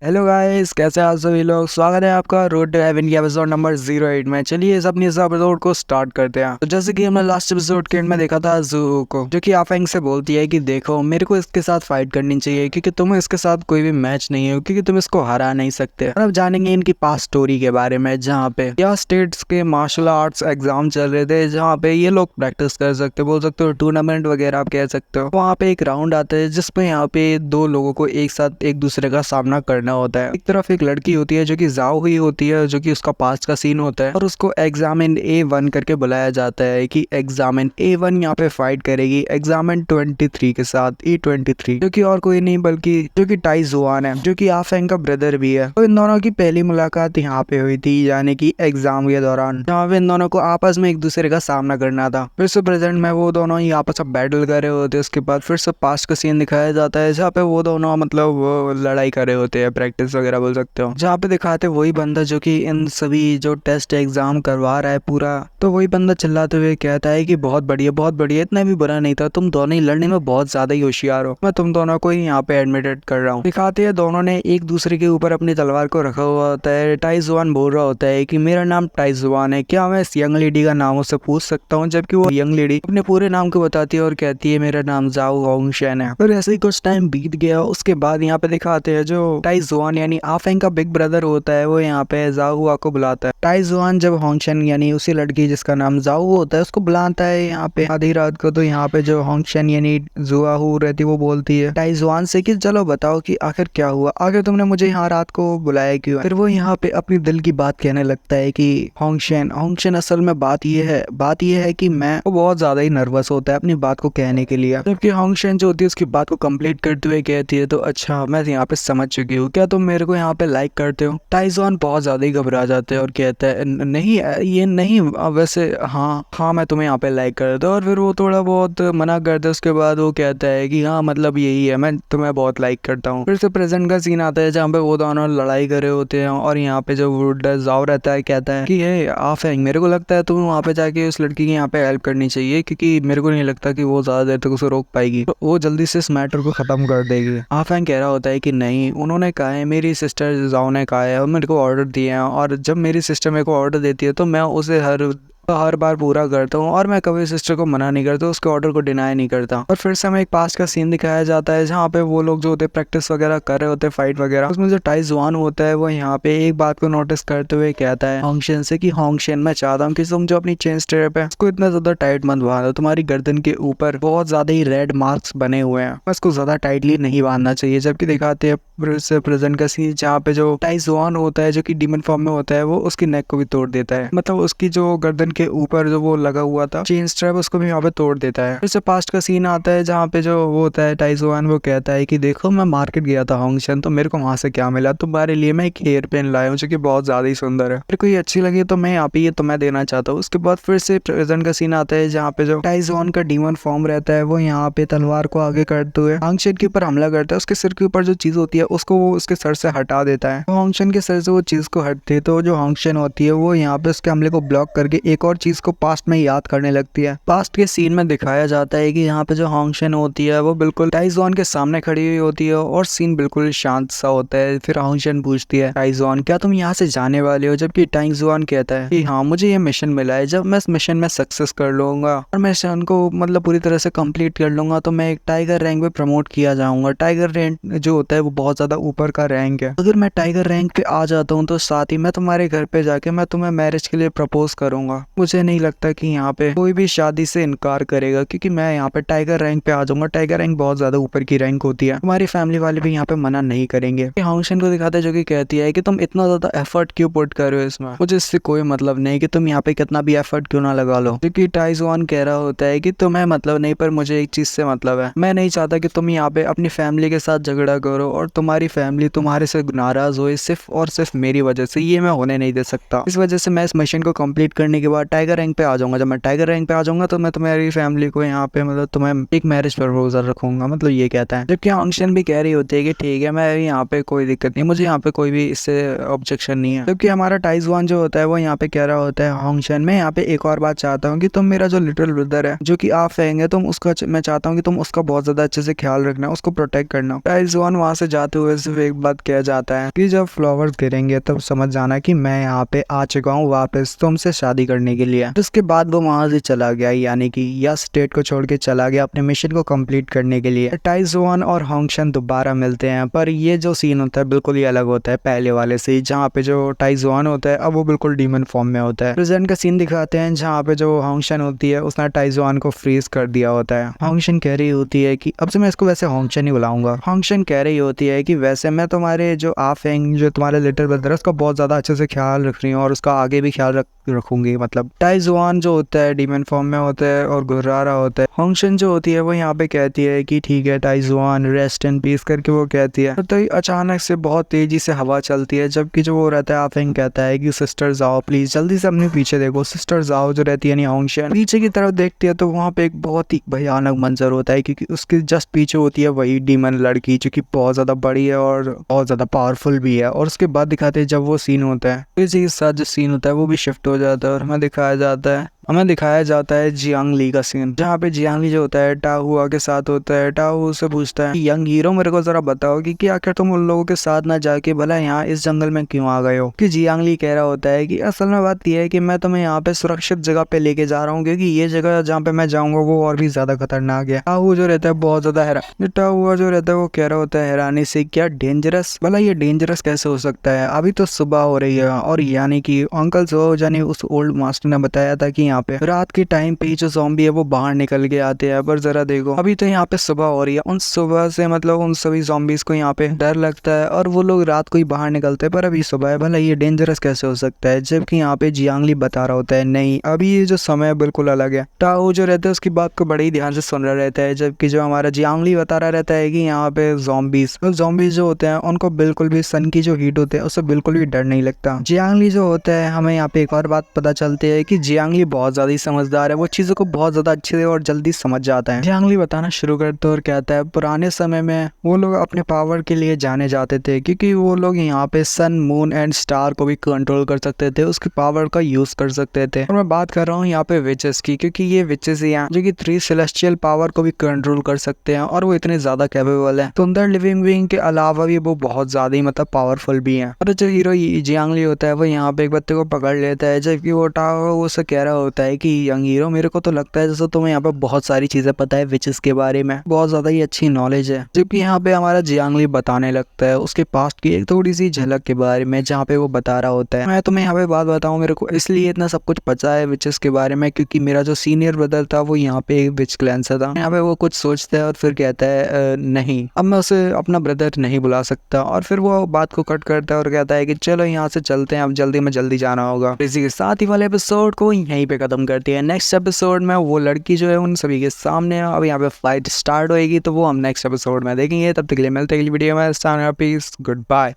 Hello guys, कैसे हैं आप सभी लोग। स्वागत है आपका रोड टू हेवन की एपिसोड नंबर 08 में। चलिए इस अपनी इस एपिसोड को स्टार्ट करते हैं। तो जैसे कि हमने लास्ट एपिसोड के एंड में देखा था जू को, जो कि आफेंग से बोलती है कि देखो मेरे को इसके साथ फाइट करनी चाहिए क्योंकि तुम इसके साथ कोई भी मैच नहीं हो, क्योंकि तुम इसको हरा नहीं सकते। और अब जानेंगे इनकी पास्ट स्टोरी के बारे में, जहाँ पे यह स्टेट्स के मार्शल आर्ट्स एग्जाम चल रहे थे, जहाँ पे ये लोग प्रैक्टिस कर सकते, बोल सकते हो टूर्नामेंट वगैरह आप कह सकते हो। वहाँ पे एक राउंड आता है जिसमें यहाँ पे दो लोगों को एक साथ एक दूसरे का सामना करना होता है। एक तरफ एक लड़की होती है जो कि जाओ हुई होती है, जो कि उसका पास्ट का सीन होता है, और उसको एग्जामिन A1 करके बुलाया जाता है कि एग्जामिन A1 यहाँ पे फाइट करेगी एग्जामिन 23 के साथ, E23, जो कि और कोई नहीं बल्कि जो कि टाई जुआन है, जो कि आफेंग का ब्रदर भी है। तो इन दोनों की पहली मुलाकात यहाँ पे हुई थी, यानी कि एग्जाम के दौरान, जहाँ पे इन दोनों को आपस में एक दूसरे का सामना करना था। फिर से प्रेजेंट में वो दोनों ही आपस में बैटल कर रहे होते हैं। उसके बाद फिर से पास्ट का सीन दिखाया जाता है, जहाँ पे वो दोनों मतलब वो लड़ाई कर रहे होते हैं, प्रैक्टिस वगैरह बोल सकते हो। जहाँ पे दिखाते वही बंदा जो कि इन सभी जो टेस्ट एग्जाम करवा रहा है पूरा, तो वही बंदा चिल्लाते हुए कहता है कि बहुत बढ़िया, इतना भी बुरा नहीं था, तुम दोनों ही लड़ने में बहुत ज्यादा ही होशियार हो, मैं तुम दोनों को ही यहाँ पे एडमिटेड कर रहा हूँ। दिखाते हैं दोनों ने एक दूसरे के ऊपर अपनी तलवार को रखा हुआ होता है। टाई जुआन बोल रहा होता है कि मेरा नाम टाई जुआन है, क्या मैं इस यंग लेडी का नाम उससे पूछ सकता हूँ, जबकि वो यंग लेडी अपने पूरे नाम को बताती है और कहती है मेरा नाम जाओ होंगशेन है। फिर ऐसे ही कुछ टाइम बीत गया। उसके बाद यहाँ पे दिखाते हैं जो टाई जुआन यानी आफेंग का बिग ब्रदर होता है, वो यहाँ पे जाओ हुआ को बुलाता है। टाई जुआन जब होंगशेन यानी उसी लड़की जिसका नाम जाओ होता है उसको बुलाता है यहाँ पे आधी रात को, तो यहाँ पे जो होंगशेन यानी जुआहू रहती है वो बोलती है टाई जुआन से कि चलो बताओ कि आखिर क्या हुआ, आखिर तुमने मुझे यहाँ रात को बुलाया क्यों। फिर वो यहाँ पे अपनी दिल की बात कहने लगता है कि होंगशेन असल में बात ये है कि मैं वो बहुत ज्यादा ही नर्वस होता है अपनी बात को कहने के लिए। जबकि होंगशेन जो होती है उसकी बात को कंप्लीट करते हुए कहती है तो अच्छा मैं यहाँ पे समझ चुकी हूँ, क्या तुम मेरे को यहाँ पे लाइक करते हो। टाई जुआन बहुत ज्यादा ही घबरा जाते हैं और कहता है नहीं ये नहीं, वैसे हाँ मैं तुम्हें यहाँ पे लाइक करता हूँ। और फिर वो थोड़ा बहुत मना करता है। उसके बाद वो कहता है कि हाँ मतलब यही है, मैं तुम्हें बहुत लाइक करता हूँ। फिर से प्रेजेंट का सीन आता है जहाँ पे वो दोनों लड़ाई कर रहे होते हैं, और यहाँ पे जो जाओ रहता है कहता है कि ये आफेंग मेरे को लगता है तुम वहाँ पे जाके उस लड़की की यहाँ पे हेल्प करनी चाहिए, क्योंकि मेरे को नहीं लगता कि वो ज्यादा देर तक उसे रोक पाएगी, तो वो जल्दी से इस मैटर को खत्म कर देगी। आफेंग कह रहा होता है कि नहीं, उन्होंने कहा है, मेरी सिस्टर जाओ ने कहा है और मेरे को ऑर्डर दिए हैं, और जब मेरी सिस्टर मेरे को ऑर्डर देती है तो मैं उसे हर बार पूरा करता हूँ, और मैं कभी सिस्टर को मना नहीं करता, उसके ऑर्डर को डिनाई नहीं करता। और फिर से हमें एक पास्ट का सीन दिखाया जाता है जहाँ पे वो लोग जो होते प्रैक्टिस वगैरह कर रहे होते फाइट वगैरह, उसमें जो टाई जुआन होता है वो यहाँ पे एक बात को नोटिस करते हुए कहता है होंगशेन से कि होंगशेन मैं चाहता हूँ कि तुम जो अपनी चेन स्ट्रैप है उसको इतना ज्यादा टाइट मत बांधो, तुम्हारी गर्दन के ऊपर बहुत ज्यादा ही रेड मार्क्स बने हुए हैं, उसको ज्यादा टाइटली नहीं बांधना चाहिए। जबकि दिखाते हैं प्रेजेंट का सीन जहाँ पे जो टाई जुआन होता है जो कि डीमन फॉर्म में होता है, वो उसकी नेक को भी तोड़ देता है, मतलब उसकी जो गर्दन के ऊपर जो वो लगा हुआ था चेन स्ट्रैप उसको भी यहाँ पे तोड़ देता है। फिर से पास्ट का सीन आता है जहाँ पे जो वो होता है टाई जुआन, वो कहता है कि देखो मैं मार्केट गया था होंगशेन, तो मेरे को वहां से क्या मिला, तुम्हारे लिए मैं एक हेयर पेन लाया हूँ जो कि बहुत ज्यादा ही सुंदर है, मेरे को ये अच्छी लगी तो मैं यहाँ पे ये तुम्हें देना चाहता हूँ। उसके बाद फिर से प्रेजेंट का सीन आता है जहाँ पे जो टाई जुआन का डीमन फॉर्म रहता है वो यहाँ पे तलवार को आगे करते हुए होंगशेन के ऊपर हमला करता है। उसके सिर के ऊपर जो चीज होती है उसको वो उसके सर से हटा देता है। होंगशेन के सर से वो चीज को हटती है तो जो होंगशेन होती है वो यहाँ पे उसके हमले को ब्लॉक करके एक और चीज को पास्ट में याद करने लगती है। पास्ट के सीन में दिखाया जाता है कि यहाँ पे जो होंगशेन होती है वो बिल्कुल टाई जुआन के सामने खड़ी हुई होती है और सीन बिल्कुल शांत सा होता है। फिर होंगशेन पूछती है टाई जुआन क्या तुम यहाँ से जाने वाले हो, जबकि टाई जुआन कहता है कि हाँ मुझे ये मिशन मिला है, जब मैं इस मिशन में सक्सेस कर लूंगा और मैं मिशन को मतलब पूरी तरह से कंप्लीट कर लूंगा तो मैं एक टाइगर रैंक पे प्रमोट किया जाऊंगा। टाइगर रैंक जो होता है वो बहुत ज्यादा ऊपर का रैंक है, अगर मैं टाइगर रैंक पे आ जाता हूँ तो साथ ही मैं तुम्हारे घर पे जाके मैं तुम्हें मैरिज के लिए प्रपोज करूंगा। मुझे नहीं लगता कि यहाँ पे कोई भी शादी से इनकार करेगा, क्योंकि मैं यहाँ पे टाइगर रैंक पे आ जाऊंगा। टाइगर रैंक बहुत ज्यादा ऊपर की रैंक होती है, तुम्हारी फैमिली वाले भी यहाँ पे मना नहीं करेंगे। होंगशेन को दिखाते हैं जो कि कहती है कि तुम इतना ज्यादा एफर्ट क्यों पुट कर रहे हो इसमें, मुझे इससे कोई मतलब नहीं कि तुम यहाँ पे कितना भी एफर्ट क्यों ना लगा लो। क्योंकि टाई जुआन कह रहा होता है कि तुम्हें मतलब नहीं, पर मुझे एक चीज से मतलब है, मैं नहीं चाहता कि तुम यहाँ पे अपनी फैमिली के साथ झगड़ा करो और तुम्हारी फैमिली तुम्हारे से नाराज हो सिर्फ और सिर्फ मेरी वजह से, ये मैं होने नहीं दे सकता। इस वजह से मैं इस मिशन को कंप्लीट करने के बाद टाइगर रैंक पे आ जाऊंगा, जब मैं टाइगर रैंक पे आ जाऊंगा तो मैं तुम्हारी फैमिली को यहाँ पे मतलब तुम्हें एक मैरिज प्रपोजल रखूंगा, मतलब ये कहता है। जबकि हांगशन भी कह रही होती है कि ठीक है, मैं यहाँ पे कोई दिक्कत नहीं, मुझे यहाँ पे कोई भी इससे ऑब्जेक्शन नहीं है। जबकि हमारा टाइजुआन जो होता है वो यहाँ पे कह रहा होता है हांगशन, मैं यहाँ पे एक और बात चाहता हूँ कि तुम मेरा जो लिटिल ब्रदर है जो कि आप फेंगे, तुम उसका मैं चाहता हूँ कि तुम उसका बहुत ज्यादा अच्छे से ख्याल रखना, उसको प्रोटेक्ट करना। टाइजुआन वहां से जाते हुए सिर्फ एक बात कह जाता है कि जब फ्लावर्स गिरेंगे तब समझ जाना कि मैं यहाँ पे आ चुका हूँ वापस तुमसे शादी करने के लिए। उसके बाद वो वहां से चला गया, यानी कि या स्टेट को छोड़ के चला गया अपने मिशन को कंप्लीट करने के लिए। टाइजुआन और हांगशन दोबारा मिलते हैं, पर ये जो सीन होता है बिल्कुल ही अलग होता है पहले वाले से, जहाँ पे जो टाइजुआन होता है अब वो बिल्कुल डीमन फॉर्म में होता है। प्रेजेंट का सीन दिखाते हैं जहाँ पे जो हांगशन होती है उसने टाइजुआन को फ्रीज कर दिया होता है। हांगशन कह रही होती है कि अब से मैं इसको वैसे हांगशन ही बुलाऊंगा। हांगशन कह रही होती है कि वैसे मैं तुम्हारे जो आफेंग जो तुम्हारे लिटिल ब्रदर है उसका बहुत ज्यादा अच्छे से ख्याल रख रही हूँ और उसका आगे भी ख्याल रखूंगी। मतलब टाइजुआन जो होता है डीमन फॉर्म में होता है और घुर्रा रहा होता है। हांगशन जो होती है वो यहाँ पे कहती है कि ठीक है टाइजुआन, रेस्ट इन पीस करके वो कहती है। तो अचानक से बहुत तेजी से हवा चलती है, जबकि जो वो रहता है आफेंग कहता है कि सिस्टर्स आओ प्लीज, जल्दी से अपने पीछे देखो। सिस्टर्स आओ जो रहती है नहीं हांगशन पीछे की तरफ देखती है तो वहाँ पे एक बहुत ही भयानक मंजर होता है, क्योंकि उसके जस्ट पीछे होती है वही डीमन लड़की जो कि बहुत ज्यादा बड़ी है और बहुत ज्यादा पावरफुल भी है। और उसके बाद दिखाते हैं जब वो सीन होता है तो इसी के साथ जो सीन होता है वो भी शिफ्ट हो जाता है और हमें दिखाया जाता है जियांग ली का सीन, जहाँ पे जियांग ली जो होता है टाहुआ के साथ होता है। टाहु उससे पूछता है कि यंग हीरो मेरे को जरा बताओ कि आखिर तुम उन लोगों के साथ ना जाके भला यहाँ इस जंगल में क्यों आ गए हो। कि जियांग ली कह रहा होता है कि असल में बात यह है कि मैं तुम्हें यहाँ पे सुरक्षित जगह पे लेके जा रहा हूँ, क्योंकि ये जगह जहाँ पे मैं जाऊंगा वो और भी ज्यादा खतरनाक है। टाहु जो रहता है बहुत ज्यादा हैरान, टाहुआ जो रहता है वो कह रहा होता है हैरानी से, क्या डेंजरस, भला ये डेंजरस कैसे हो सकता है, अभी तो सुबह हो रही है और यानी कि अंकल जो यानी उस ओल्ड मास्टर ने बताया था कि यहाँ पे रात के टाइम पे जो ज़ॉम्बी है वो बाहर निकल के आते हैं, पर जरा देखो अभी तो यहाँ पे सुबह हो रही है। उन सुबह से मतलब उन सभी ज़ॉम्बीज को यहाँ पे डर लगता है और वो लोग रात को ही बाहर निकलते हैं, पर अभी सुबह है, भला ये डेंजरस कैसे हो सकता है। जबकि यहाँ पे जियांग ली बता रहा होता है नहीं, अभी ये जो समय है बिल्कुल अलग है। टाओ जो रहता है उसकी बात को बड़े ही ध्यान से सुन रहा रहता है, जबकि जो हमारा जियांग ली बता रहा रहता है कि यहाँ पे ज़ॉम्बीज जो होते हैं उनको बिल्कुल भी सन की जो हीट होते हैं उससे बिल्कुल भी डर नहीं लगता। जियांग ली जो होता है, हमें यहाँ पे एक और बात पता चलती है कि जियांग ली बहुत ज्यादा ही समझदार है, वो चीजों को बहुत ज्यादा अच्छे से और जल्दी समझ जाता है। जियांग ली बताना शुरू करता है और कहता है पुराने समय में वो लोग अपने पावर के लिए जाने जाते थे, क्योंकि वो लोग यहाँ पे सन, मून एंड स्टार को भी कंट्रोल कर सकते थे, उसकी पावर का यूज कर सकते थे। और मैं बात कर रहा हूँ यहाँ पे विचेस की, क्योंकि ये विचेस ही हैं जो कि 3 सेलेस्टियल पावर को भी कंट्रोल कर सकते हैं और वो इतने ज्यादा कैपेबल है। सुंदर लिविंग बीइंग के अलावा भी वो बहुत ज्यादा ही मतलब पावरफुल भी है। और जो हीरो जियांग ली होता है वो यहाँ पे एक बच्चे को पकड़ लेता है, जबकि वो टाओ उसे कह रहा होता है कि यंग हीरो मेरे को तो लगता है जैसे तुम्हें यहाँ पे बहुत सारी चीजें पता है विचेस के बारे में, बहुत ज्यादा ही अच्छी नॉलेज है। जबकि यहाँ पे हमारा जियांग ली बताने लगता है उसके पास्ट की एक थोड़ी सी झलक के बारे में, जहाँ पे वो बता रहा होता है मैं तुम्हें यहाँ पे बात बताऊँ, मेरे को इसलिए इतना सब कुछ पता है विचेस के बारे में क्योंकि मेरा जो सीनियर ब्रदर था वो यहाँ पे एक विच क्लैन से था। यहाँ पे वो कुछ सोचता है और फिर कहता है नहीं, अब मैं उसे अपना ब्रदर नहीं बुला सकता, और फिर वो बात को कट करता है और कहता है कि चलो यहाँ से चलते हैं, अब जल्दी जाना होगा। इसी के साथ ही वाले एपिसोड को यहीं पे खत्म करते हैं। नेक्स्ट एपिसोड में वो लड़की जो है उन सभी के सामने अब यहाँ पे फाइट स्टार्ट होएगी, तो वो हम नेक्स्ट एपिसोड में देखेंगे। तब तक के लिए मिलते हैं अगली वीडियो में। Peace, good bye.